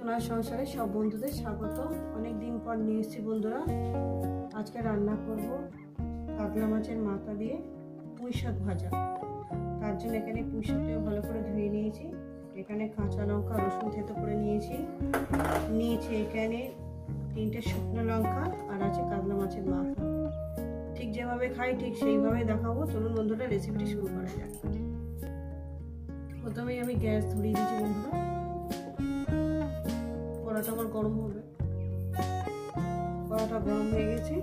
সোনার সংসারে সব বন্ধুদের স্বাগত। অনেক দিন পর নিয়ে এসেছি বন্ধুরা। আজকে রান্না করব কাতলা মাছের মাথা দিয়ে পুঁই শাক ভাজা। তার জন্য এখানে পুঁই শাকটাকে ভালো করে ধুয়ে নিয়েছি। এখানে কাঁচা লঙ্কা রসুন থেতো করে নিয়েছি এখানে 3টে শুকনো লঙ্কা, আর আছে কাতলা মাছের মাথা। ঠিক যেভাবে খাই ঠিক সেইভাবে দেখাবো। চলুন বন্ধুরা রেসিপিটি শুরু করা যাক। প্রথমেই আমি গ্যাস ধরিয়ে দিয়েছি বন্ধুরা। কড়াটা আমার গরম হবে। কড়াটা গরম হয়ে গেছে,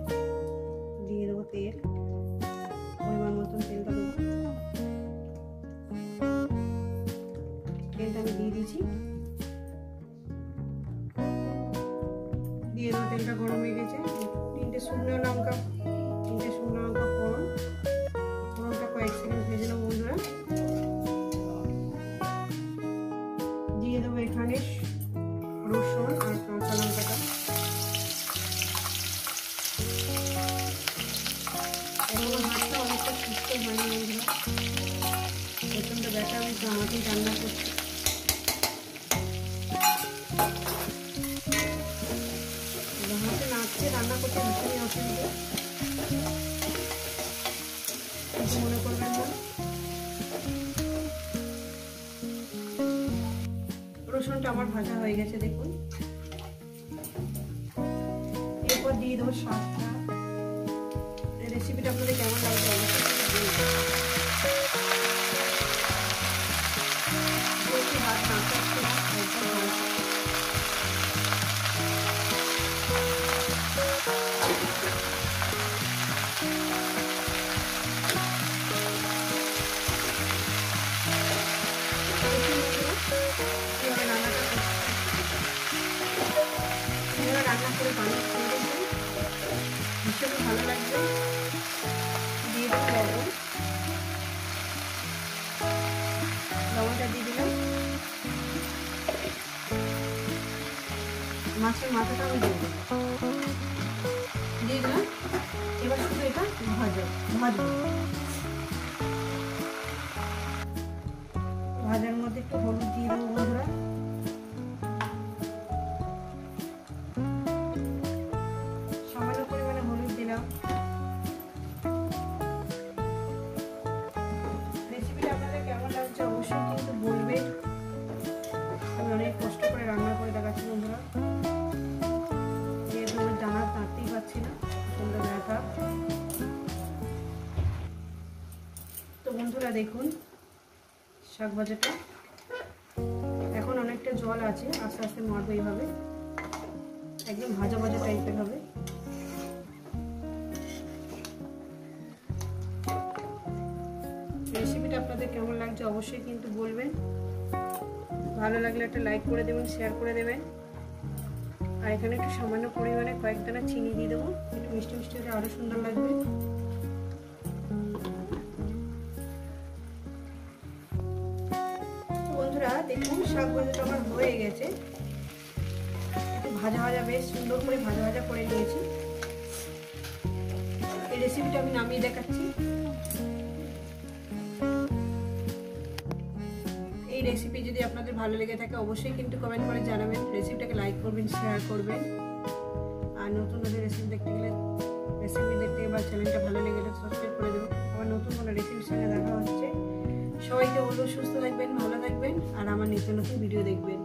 দিয়ে দেবো তেল। পরিমাণ মতন তেলটা দেবো। তেলটা আমি দিয়ে দিয়েছি। দিয়ে দেবো, তেলটা গরম হয়ে গেছে। 3টে শুকনো লঙ্কা ফোড়নটা কয়েক সেকেন্ড ভেজে নেবো বন্ধুরা। দিয়ে দেবো এখানে রসুন আর কাঁচা লঙ্কাটা। এখনো হাতটা অনেকটা সুস্থ হয়নি বন্ধুরা। প্রচন্ড ব্যথা, আমি আমাকেই রান্না করছি। হাতে নাচতে রান্না করতে ভীষণই অসুবিধা, কিছু মনে করবেন না। রসুনটা আমার ভাজা হয়ে গেছে দেখুন। এরপর দিয়ে দেবো শাকটা। রেসিপিটা আপনাদের কেমন লাগবে অবশ্যই হাত না করতে না। রান্না করে পানি ছেড়ে দেবেন, ভীষণই ভালো লাগবে। দিয়ে দেবো লবণ। লবণটা দিয়ে দিলাম। মাছের মাথাটা আমি দিয়ে দিলাম। এবার শুধু এটা ভাজবো। ভাজার মধ্যে একটু হলুদ দিয়ে দেবো বন্ধুরা। সামান্য পরিমাণে হলুদ দিলাম। রেসিপিটা আপনাদের কেমন লাগছে অবশ্যই কিন্তু বলবেন। আমি অনেক কষ্ট করে রান্না করে দেখাচ্ছি বন্ধুরা। যেহেতু আমার জানা তাঁতেই পাচ্ছি না, সুন্দর ব্যথা। তো বন্ধুরা দেখুন শাক ভাজাটা এখন অনেকটা জল আছে, আস্তে আস্তে মারবো এইভাবে। একদম ভাজা ভাজা টাইপের হবে। রেসিপিটা আপনাদের কেমন লাগছে অবশ্যই কিন্তু বলবেন। ভালো লাগলে একটা লাইক করে দেবেন, শেয়ার করে দেবেন। আর এখানে একটু সামান্য পরিমাণে কয়েক দানা চিনি দিয়ে দেবো, একটু মিষ্টি মিষ্টি হলে আরো সুন্দর লাগবে। বন্ধুরা দেখুন শাক ভাজাটা আমার হয়ে গেছে। একটু ভাজা বেশ সুন্দর করে ভাজা করে নিয়েছি। এই রেসিপিটা আমি নামিয়ে দেখাচ্ছি। এই রেসিপি যদি আপনাদের ভালো লেগে থাকে অবশ্যই কিন্তু কমেন্ট করে জানাবেন। রেসিপিটাকে লাইক করবেন, শেয়ার করবেন। আর নতুন রেসিপি দেখতে বা চ্যানেলটা ভালো লেগে গেলে সাবস্ক্রাইব করে দেবেন। আমার নতুন কোনো রেসিপির সঙ্গে দেখা হচ্ছে। সবাইকে বলবো সুস্থ থাকবেন, ভালো থাকবেন, আর আমার নিত্য নতুন ভিডিও দেখবেন।